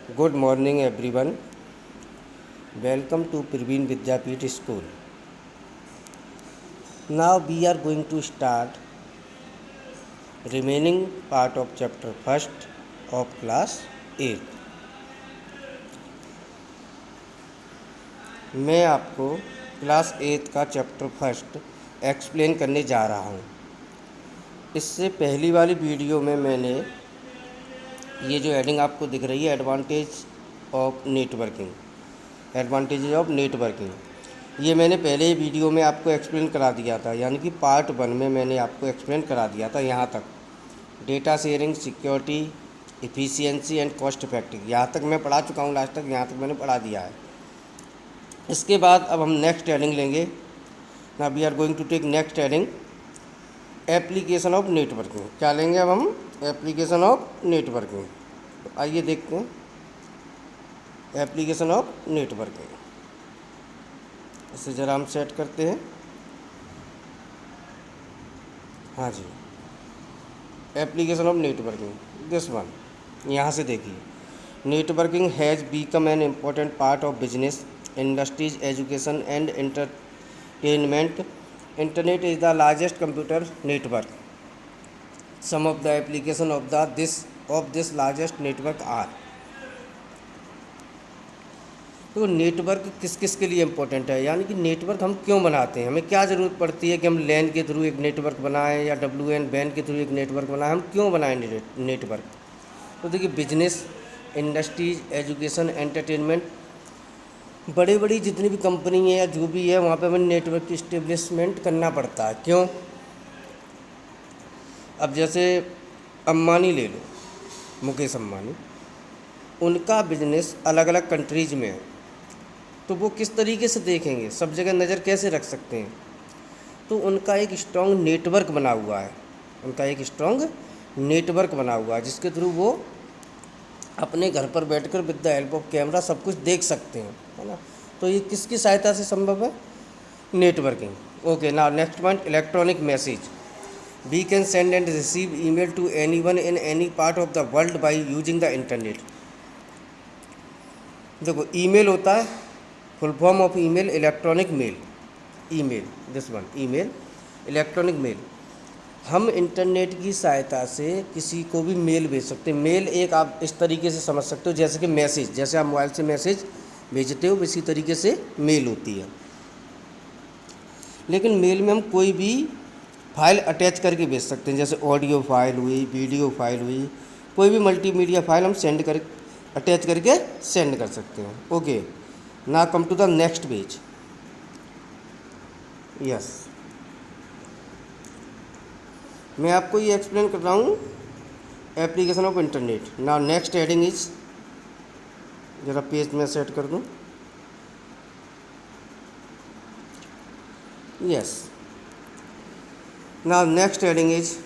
Good morning everyone. Welcome to Praveen Vidyapeeth School. Now we are going to start remaining part of chapter first of class 8. मैं आपको class 8 का chapter first explain करने जा रहा हूँ। इससे पहली वाली वीडियो में मैंने ये जो हेडिंग आपको दिख रही है एडवांटेजेज ऑफ नेटवर्किंग, ये मैंने पहले ही वीडियो में आपको एक्सप्लेन करा दिया था, यानी कि पार्ट 1 में मैंने आपको एक्सप्लेन करा दिया था। यहाँ तक data sharing, security, efficiency and cost effective, यहाँ तक मैं पढ़ा चुका हूँ। लास्ट तक यहाँ तक मैंने पढ़ा दिया है। इसके बाद अब हम नेक्स्ट हेडिंग लेंगे। Now we are going to take next heading application of networking. क्या लेंगे अब हम? Application of networking. तो आइए देखते हैं एप्लीकेशन ऑफ नेटवर्किंग। इसे ज़रा हम सेट करते हैं। हाँ जी, application of networking, this one. यहाँ से देखिए, networking has become an important part of business, industries, education and entertainment. Internet is the largest computer network. Some of the application of this largest network are. तो network किस किस के लिए important है, यानी कि नेटवर्क हम क्यों बनाते हैं, हमें क्या ज़रूरत पड़ती है कि हम लैन के थ्रू एक नेटवर्क बनाएं या WN बैन के थ्रू एक नेटवर्क बनाएं, हम क्यों बनाएं नेटवर्क? तो देखिए, बिजनेस, इंडस्ट्रीज, एजुकेशन, एंटरटेनमेंट, बड़ी बड़ी जितनी भी कंपनी है या जो भी है वहाँ पे हमें नेटवर्क की इस्टेब्लिशमेंट करना पड़ता है। क्यों? अब जैसे अंबानी ले लो, मुकेश अंबानी, उनका बिजनेस अलग अलग कंट्रीज़ में है, तो वो किस तरीके से देखेंगे, सब जगह नज़र कैसे रख सकते हैं? तो उनका एक स्ट्रॉन्ग नेटवर्क बना हुआ है, जिसके थ्रू वो अपने घर पर बैठकर with the help of camera सब कुछ देख सकते हैं, है ना। तो ये किसकी सहायता से संभव है? Networking. Okay, now next point, electronic message. We can send and receive email to anyone in any part of the world by using the internet. देखो, ईमेल होता है, full form of email electronic mail, email, this one, email, electronic mail. हम internet की सहायता से किसी को भी मेल भेज सकते हैं। मेल एक आप इस तरीके से समझ सकते हो जैसे कि मैसेज, जैसे आप मोबाइल से मैसेज भेजते हो इसी तरीके से मेल होती है। लेकिन मेल में हम कोई भी फाइल अटैच करके भेज सकते हैं, जैसे ऑडियो फाइल हुई, वीडियो फाइल हुई, कोई भी मल्टीमीडिया फाइल हम अटैच करके सेंड कर सकते हैं। Okay, now come to the next page. Yes, मैं आपको ये एक्सप्लेन कर रहा हूँ application of internet. Now next heading is, ज़रा पेज में सेट कर दूँ। Yes, now next heading is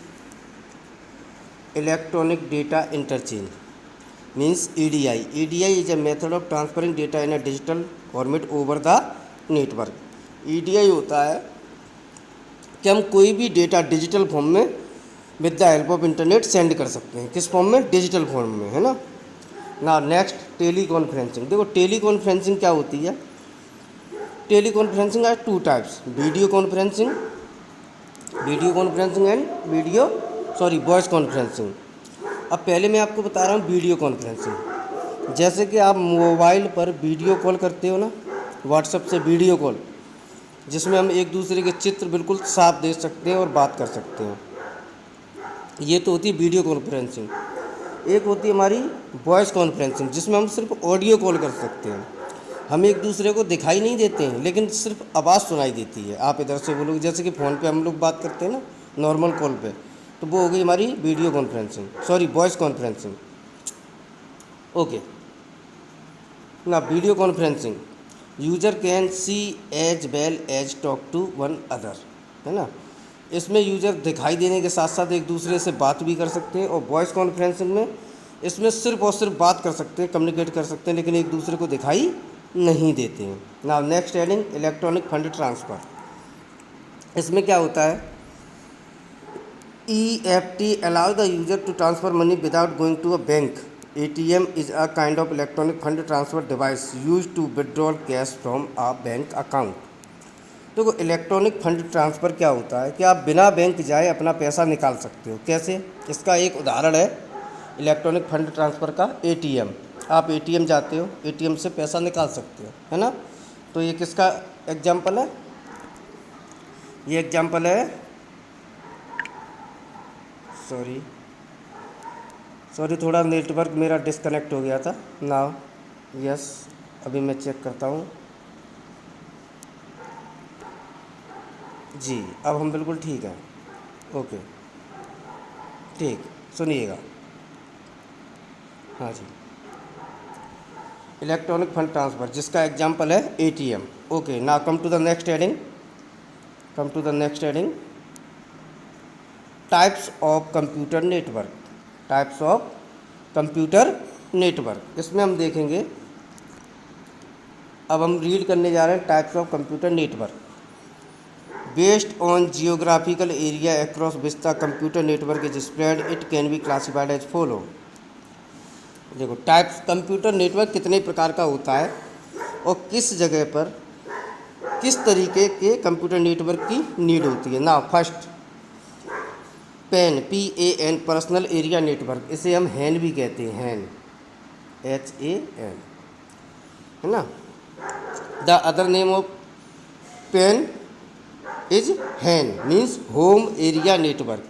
electronic data interchange, means EDI. EDI is a method of transferring data in a digital format over the network. EDI होता है कि हम कोई भी डेटा डिजिटल फॉर्म में with the help of internet send कर सकते हैं। किस फॉर्म में? डिजिटल फॉर्म में, है ना। ना नेक्स्ट, टेली कॉन्फ्रेंसिंग। देखो, टेली कॉन्फ्रेंसिंग क्या होती है? Teleconferencing are two types, video conferencing and voice conferencing. अब पहले मैं आपको बता रहा हूँ वीडियो कॉन्फ्रेंसिंग। जैसे कि आप मोबाइल पर वीडियो कॉल करते हो ना, व्हाट्सएप से वीडियो कॉल, जिसमें हम एक दूसरे के चित्र बिल्कुल साफ देख सकते हैं और बात कर सकते हैं, ये तो होती है वीडियो कॉन्फ्रेंसिंग। एक होती है हमारी वॉइस कॉन्फ्रेंसिंग, जिसमें हम सिर्फ ऑडियो कॉल कर सकते हैं, हम एक दूसरे को दिखाई नहीं देते हैं लेकिन सिर्फ आवाज़ सुनाई देती है। आप इधर से बोलोगे, जैसे कि फ़ोन पे हम लोग बात करते हैं ना नॉर्मल कॉल पे, तो वो हो गई हमारी video conferencing, voice conferencing. Okay, ना video conferencing, user can see as well as talk to one other, है ना। इसमें यूज़र दिखाई देने के साथ साथ एक दूसरे से बात भी कर सकते हैं। और वॉइस कॉन्फ्रेंसिंग में इसमें सिर्फ और सिर्फ बात कर सकते हैं, कम्युनिकेट कर सकते हैं, लेकिन एक दूसरे को दिखाई नहीं देते हैं। Now next heading, electronic fund transfer. इसमें क्या होता है? EFT allow the user to transfer money without going to a bank ATM is a kind of electronic fund transfer device used to withdraw cash from a bank account. देखो electronic fund transfer क्या होता है कि आप बिना bank जाए अपना पैसा निकाल सकते हो। कैसे? इसका एक उदाहरण है इलेक्ट्रॉनिक फंड ट्रांसफ़र का ATM। आप ATM जाते हो, ATM से पैसा निकाल सकते हो, है ना। तो ये किसका एग्जाम्पल है? ये एग्जाम्पल है, सॉरी थोड़ा नेटवर्क मेरा डिस्कनेक्ट हो गया था। नाउ यस, अभी मैं चेक करता हूँ। जी, अब हम बिल्कुल ठीक हैं। ओके, ठीक, सुनिएगा। हाँ जी, इलेक्ट्रॉनिक फंड ट्रांसफ़र जिसका एग्जांपल है ATM। Okay, now come to the next heading. Types of computer network. Types of computer network, इसमें हम देखेंगे, अब हम रीड करने जा रहे हैं types of computer network. Based on geographical area across which the computer network is spread, it can be classified as follow. देखो टाइप्स कंप्यूटर नेटवर्क कितने प्रकार का होता है और किस जगह पर किस तरीके के कंप्यूटर नेटवर्क की नीड होती है। ना first PAN, PAN personal area network, इसे हम हैन भी कहते हैं, हैन, HAN, है ना। The other name of PAN is Hahn means home area network.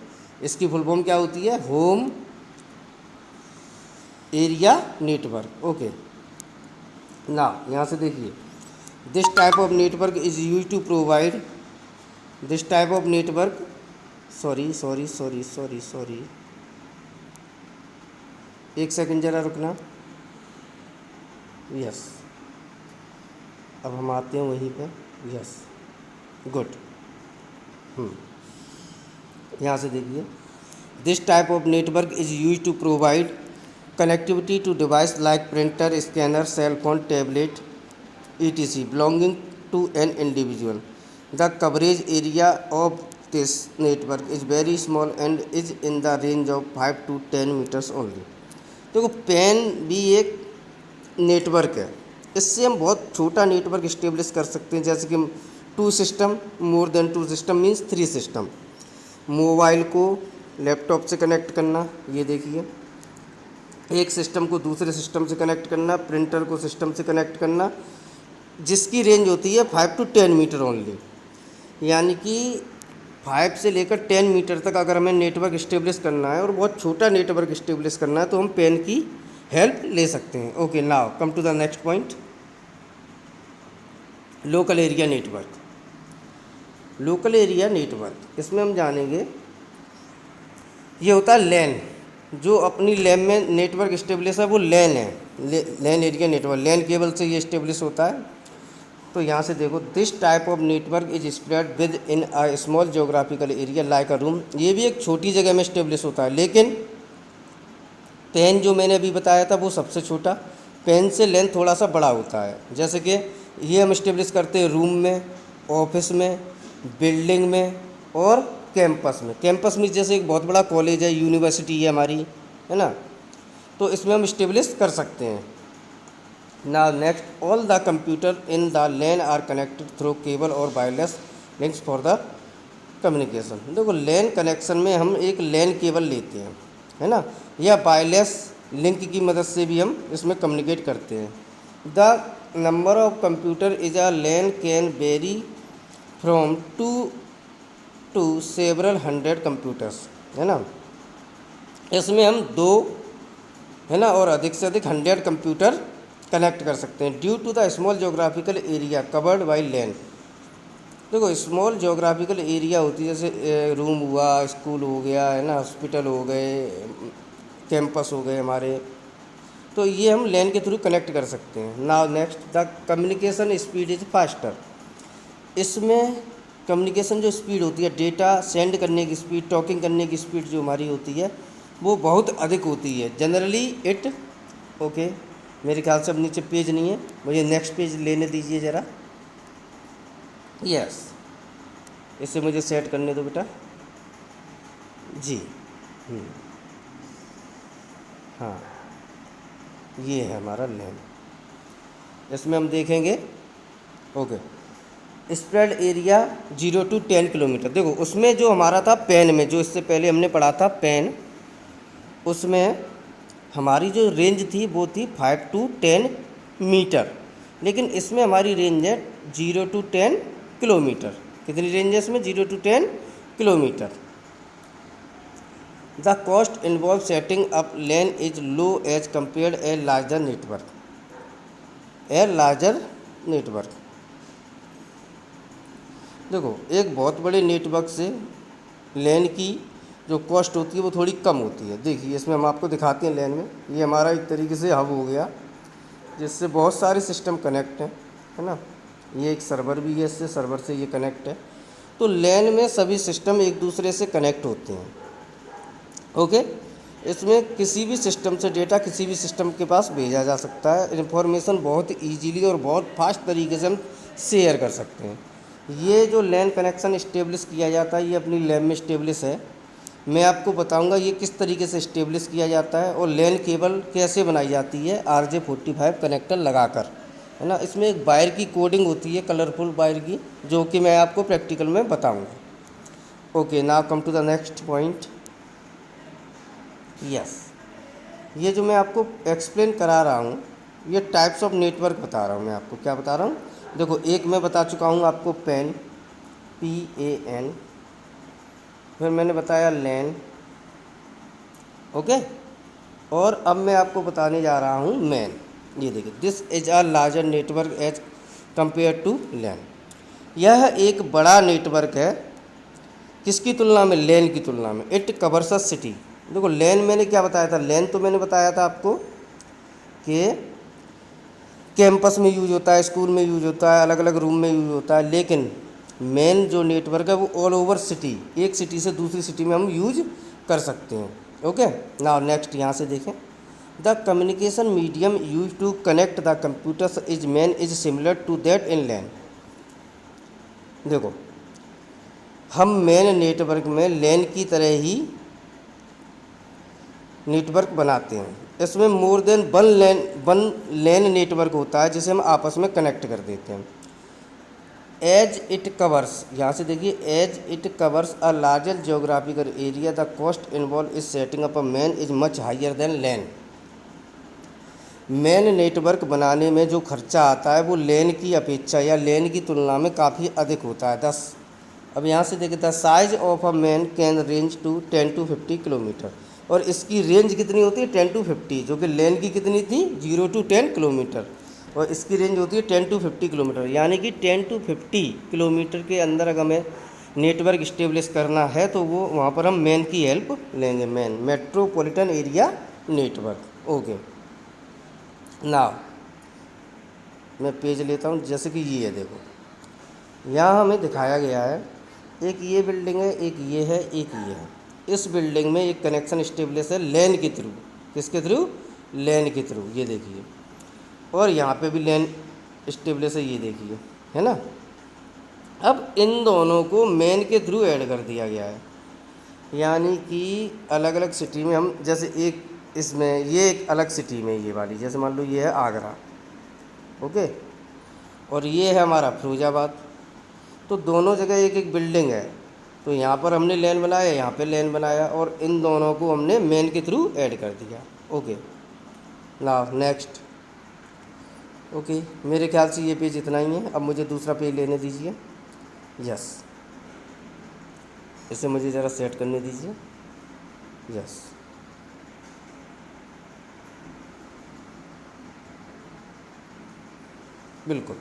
इसकी फुल फॉर्म क्या होती है? Home area network. ओके, ना यहाँ से देखिए, this type of network is use to provide, this type of network, sorry, एक सेकंड ज़रा रुकना। यस, अब हम आते हैं वहीं पे। Yes, good. यहाँ से देखिए, this type of network is use to provide connectivity to device like printer, scanner, cell phone, tablet, etc belonging to an individual. The coverage area of this network is very small and is in the range of 5 to 10 meters only. देखो PAN भी एक network है, इससे हम बहुत छोटा network establish कर सकते हैं, जैसे कि 2 system, more than 2 system means 3 system. Mobile को लैपटॉप से कनेक्ट करना, ये देखिए, एक सिस्टम को दूसरे सिस्टम से कनेक्ट करना, प्रिंटर को सिस्टम से कनेक्ट करना, जिसकी रेंज होती है 5 to 10 मीटर ओनली। यानी कि 5 से लेकर 10 मीटर तक अगर हमें नेटवर्क इस्टेब्लिश करना है और बहुत छोटा नेटवर्क इस्टेब्लिश करना है तो हम PAN की हेल्प ले सकते हैं। Okay, now come to the next point, local area network. Local area network, इसमें हम जानेंगे, ये होता है LAN। जो अपनी लैन में नेटवर्क इस्टेब्लिश है वो LAN है, LAN area network, LAN cable से ये इस्टेब्लिश होता है। तो यहाँ से देखो, this type of network is spread with in a small geographical area like a room. ये भी एक छोटी जगह में इस्टेब्लिश होता है, लेकिन PAN जो मैंने अभी बताया था वो सबसे छोटा, PAN से लेंथ थोड़ा सा बड़ा होता है। जैसे कि ये हम इस्टेब्लिश करते हैं रूम में, ऑफिस में, बिल्डिंग में और कैंपस में। कैंपस में जैसे एक बहुत बड़ा कॉलेज है, यूनिवर्सिटी है हमारी, है ना, तो इसमें हम इस्टेब्लिश कर सकते हैं। Now next, all the computer in the LAN are connected through cable or wireless links for the communication. देखो LAN कनेक्शन में हम एक LAN केबल लेते हैं, है ना, या वायरलेस लिंक की मदद से भी हम इसमें कम्युनिकेट करते हैं। The number of computer is a LAN can very from 2 to several hundred computers, है ना। इसमें हम 2, है ना, और अधिक से अधिक 100 कंप्यूटर कनेक्ट कर सकते हैं। Due to the small geographical area covered by LAN। देखो स्मॉल जोग्राफिकल एरिया होती है, जैसे रूम हुआ, स्कूल हो गया, है ना, हॉस्पिटल हो गए, कैंपस हो गए हमारे, तो ये हम LAN के थ्रू कनेक्ट कर सकते हैं। Now next, the communication speed is faster. इसमें कम्युनिकेशन जो स्पीड होती है, डेटा सेंड करने की स्पीड, टॉकिंग करने की स्पीड जो हमारी होती है वो बहुत अधिक होती है। जनरली इट, ओके, मेरे ख्याल से अब नीचे पेज नहीं है, मुझे नेक्स्ट पेज लेने दीजिए ज़रा। यस, इसे मुझे सेट करने दो बेटा जी। हाँ, ये है हमारा लैन। इसमें हम देखेंगे okay spread area 0 to 10 kilometre. देखो उसमें जो हमारा था पेन में, जो इससे पहले हमने पढ़ा था पेन, उसमें हमारी जो रेंज थी वो थी 5 to 10 मीटर, लेकिन इसमें हमारी रेंज है 0 to 10 किलोमीटर। कितनी रेंज है इसमें? 0 to 10 kilometre. The cost involve setting up LAN is low as compared a larger network. देखो एक बहुत बड़े नेटवर्क से लैन की जो कॉस्ट होती है वो थोड़ी कम होती है। देखिए इसमें हम आपको दिखाते हैं लैन में, ये हमारा एक तरीके से हब हो गया जिससे बहुत सारे सिस्टम कनेक्ट हैं, है ना। ये एक सर्वर भी है, इससे सर्वर से ये कनेक्ट है। तो लैन में सभी सिस्टम एक दूसरे से कनेक्ट होते हैं। ओके, इसमें किसी भी सिस्टम से डेटा किसी भी सिस्टम के पास भेजा जा सकता है। इन्फॉर्मेशन बहुत ईजीली और बहुत फास्ट तरीके से हम शेयर कर सकते हैं। ये जो लैन कनेक्शन इस्टेब्लिश किया जाता है ये अपनी लैब में इस्टेब्लिश है। मैं आपको बताऊंगा ये किस तरीके से इस्टेब्लिश किया जाता है और लैन केबल कैसे बनाई जाती है RJ45 कनेक्टर लगाकर, है ना। इसमें एक वायर की कोडिंग होती है, कलरफुल वायर की, जो कि मैं आपको प्रैक्टिकल में बताऊंगा। Okay, now come to the next point. Yes, ये जो मैं आपको एक्सप्लेन करा रहा हूँ ये टाइप्स ऑफ नेटवर्क बता रहा हूँ मैं आपको। क्या बता रहा हूँ? देखो एक मैं बता चुका हूँ आपको पेन, PAN, फिर मैंने बताया लैन, ओके, और अब मैं आपको बताने जा रहा हूँ मैन। ये देखिए, this is a larger network as compare to LAN. यह एक बड़ा नेटवर्क है किसकी तुलना में? लैन की तुलना में। It covers a city. देखो लैन मैंने क्या बताया था? लैन तो मैंने बताया था आपको कि कैंपस में यूज होता है, स्कूल में यूज होता है, अलग अलग रूम में यूज होता है, लेकिन मेन जो नेटवर्क है वो ऑल ओवर सिटी, एक सिटी से दूसरी सिटी में हम यूज कर सकते हैं। ओके, नाउ नेक्स्ट यहाँ से देखें। The communication medium use to connect the computers is MAN is similar to that in LAN. देखो हम मेन नेटवर्क में लैन की तरह ही नेटवर्क बनाते हैं। इसमें more than one LAN network होता है जिसे हम आपस में कनेक्ट कर देते हैं। एज इट कवर्स, यहाँ से देखिए, as it covers a larger geographical area the cost involve is setting up a MAN is much higher than LAN. MAN network बनाने में जो खर्चा आता है वो लैन की अपेक्षा या लैन की तुलना में काफ़ी अधिक होता है। अब यहाँ से देखिए, the size of a MAN can range to 10 to 50 kilometre, और इसकी रेंज कितनी होती है? 10 to 50, जो कि लैन की कितनी थी? 0 to 10 किलोमीटर, और इसकी रेंज होती है 10 to 50 किलोमीटर। यानी कि 10 to 50 किलोमीटर के अंदर अगर हमें नेटवर्क इस्टेब्लिश करना है तो वो वहाँ पर हम मैन की हेल्प लेंगे। Man, metropolitan area network. Okay, ना मैं पेज लेता हूँ, जैसे कि ये है, देखो यहाँ हमें दिखाया गया है एक ये बिल्डिंग है, एक ये है, एक ये है। इस बिल्डिंग में एक कनेक्शन इस्टेब्लिश है लैन के थ्रू। किसके थ्रू? लैन के थ्रू, ये देखिए। और यहाँ पे भी लैन इस्टेब्लिश है, ये देखिए, है ना। अब इन दोनों को मैन के थ्रू ऐड कर दिया गया है, यानी कि अलग अलग सिटी में हम, जैसे एक इसमें ये एक अलग सिटी में ये वाली, जैसे मान लो ये है आगरा, ओके, और ये है हमारा फिरोजाबाद। तो दोनों जगह एक एक बिल्डिंग है, तो यहाँ पर हमने लैन बनाया, यहाँ पे लैन बनाया, और इन दोनों को हमने मैन के थ्रू ऐड कर दिया। Okay, now next. ओके, मेरे ख्याल से ये पेज इतना ही है। अब मुझे दूसरा पेज लेने दीजिए। यस, इसे मुझे ज़रा सेट करने दीजिए। यस, बिल्कुल।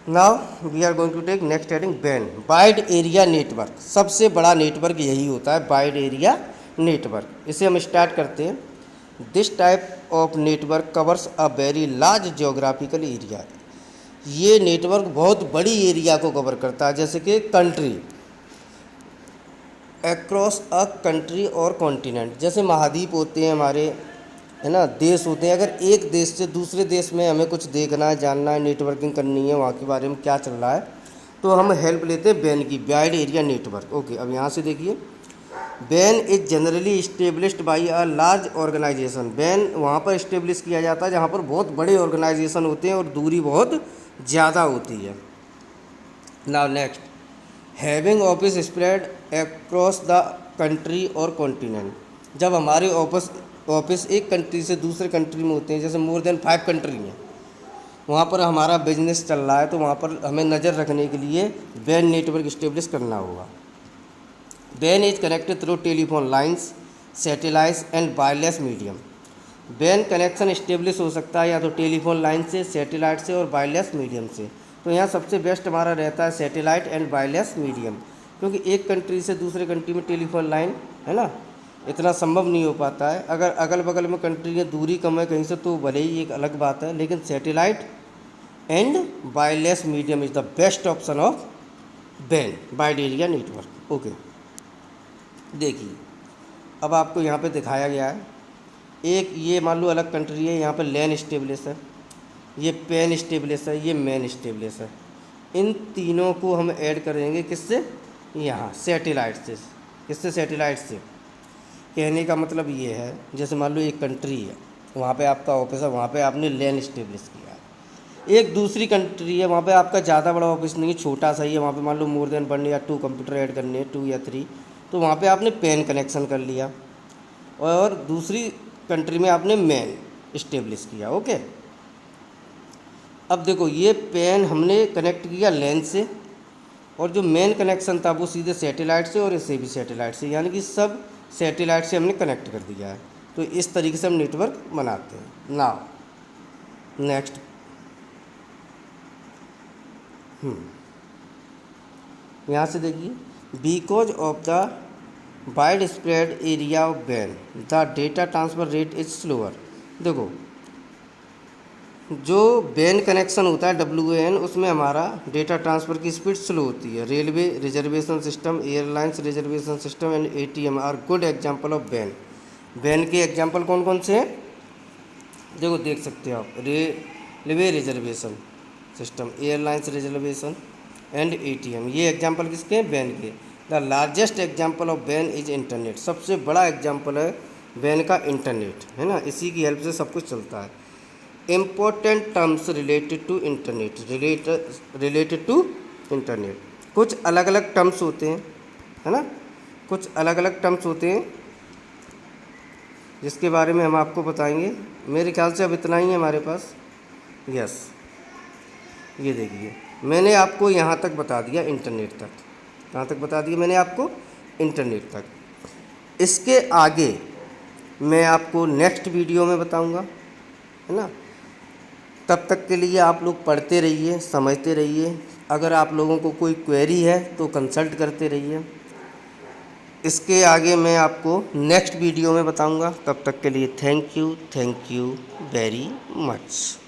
Now we are going to take next heading, WAN wide area network. सबसे बड़ा नेटवर्क यही होता है, वाइड एरिया नेटवर्क। इसे हम स्टार्ट करते हैं। This type of network covers a very large geographical area. ये नेटवर्क बहुत बड़ी एरिया को कवर करता है, जैसे कि कंट्री, अक्रॉस अ कंट्री और कॉन्टिनेंट। जैसे महाद्वीप होते हैं हमारे, है ना, देश होते हैं। अगर एक देश से दूसरे देश में हमें कुछ देखना है, जानना है, नेटवर्किंग करनी है, वहाँ के बारे में क्या चल रहा है, तो हम हेल्प लेते हैं बैन की, वाइड एरिया नेटवर्क। ओके, अब यहाँ से देखिए, WAN is generally established by a large organisation. WAN वहाँ पर इस्टेब्लिश किया जाता है जहाँ पर बहुत बड़े ऑर्गेनाइजेशन होते हैं और दूरी बहुत ज़्यादा होती है। Now next, having office spread across the country और कॉन्टिनेंट। जब हमारे ऑफिस एक कंट्री से दूसरे कंट्री में होते हैं, जैसे मोर देन 5 कंट्री हैं, वहाँ पर हमारा बिजनेस चल रहा है, तो वहाँ पर हमें नज़र रखने के लिए बैन नेटवर्क इस्टेब्लिश करना होगा। Ban is connected through telephone lines, satellites and wireless medium. Ban connection establish हो सकता है या तो टेलीफोन लाइन से, सैटेलाइट से और वायरलेस मीडियम से। तो यहाँ सबसे बेस्ट हमारा रहता है सैटेलाइट एंड वायरलेस मीडियम, क्योंकि एक कंट्री से दूसरे कंट्री में टेलीफोन लाइन है ना, इतना संभव नहीं हो पाता है। अगर अगल बगल में कंट्री है, दूरी कम है कहीं से, तो भले ही एक अलग बात है, लेकिन satellite and wireless medium is the best option of ban wide area network. Okay, देखिए अब आपको यहाँ पे दिखाया गया है, एक ये मान लो अलग कंट्री है, यहाँ पे लैन स्टेब्लिश है, ये पैन स्टेब्लिश है, ये मैन स्टेब्लिश है। इन तीनों को हम ऐड करेंगे किससे, यहाँ सैटेलाइट से। किससे, सैटेलाइट से। कहने का मतलब ये है, जैसे मान लो एक कंट्री है, वहाँ पे आपका ऑफिस है, वहाँ पे आपने लैन स्टेब्लिश किया है। एक दूसरी कंट्री है, वहाँ पे आपका ज़्यादा बड़ा ऑफिस नहीं है, छोटा सा ही है, वहाँ पे मान लो मोर देन 1 या 2 कंप्यूटर ऐड करने हैं, 2 या 3, तो वहाँ पे आपने पैन कनेक्शन कर लिया और दूसरी कंट्री में आपने मैन इस्टेब्लिश किया। ओके, अब देखो ये पैन हमने कनेक्ट किया लैन से, और जो मेन कनेक्शन था वो सीधे सैटेलाइट से, और इससे भी सैटेलाइट से, यानी कि सब सैटेलाइट से हमने कनेक्ट कर दिया है। तो इस तरीके से हम नेटवर्क बनाते हैं। नाउ नेक्स्ट, यहाँ से देखिए, because of the wide spread area of WAN the data transfer rate is slower. देखो जो बैन कनेक्शन होता है WAN, उसमें हमारा डेटा ट्रांसफ़र की स्पीड स्लो होती है। Railway reservation system, airlines reservation system and ATM are good example of WAN. WAN के एग्जांपल कौन कौन से हैं, देखो देख सकते हो आप, railway reservation system, airlines reservation and ATM, ये एग्जांपल किसके हैं, बैन के। The largest example of ban is internet. सबसे बड़ा एग्जांपल है बैन का इंटरनेट, है ना, इसी की हेल्प से सब कुछ चलता है। Important terms related to internet, related to internet, कुछ अलग अलग टर्म्स होते हैं, है ना, कुछ अलग अलग टर्म्स होते हैं जिसके बारे में हम आपको बताएंगे। मेरे ख्याल से अब इतना ही है हमारे पास। यस, ये देखिए मैंने आपको यहाँ तक बता दिया, इंटरनेट तक। कहाँ तक बता दिया मैंने आपको, इंटरनेट तक। इसके आगे मैं आपको नेक्स्ट वीडियो में बताऊँगा, है ना। तब तक के लिए आप लोग पढ़ते रहिए, समझते रहिए। अगर आप लोगों को कोई क्वेरी है तो कंसल्ट करते रहिए। इसके आगे मैं आपको नेक्स्ट वीडियो में बताऊंगा। तब तक के लिए थैंक यू वेरी मच।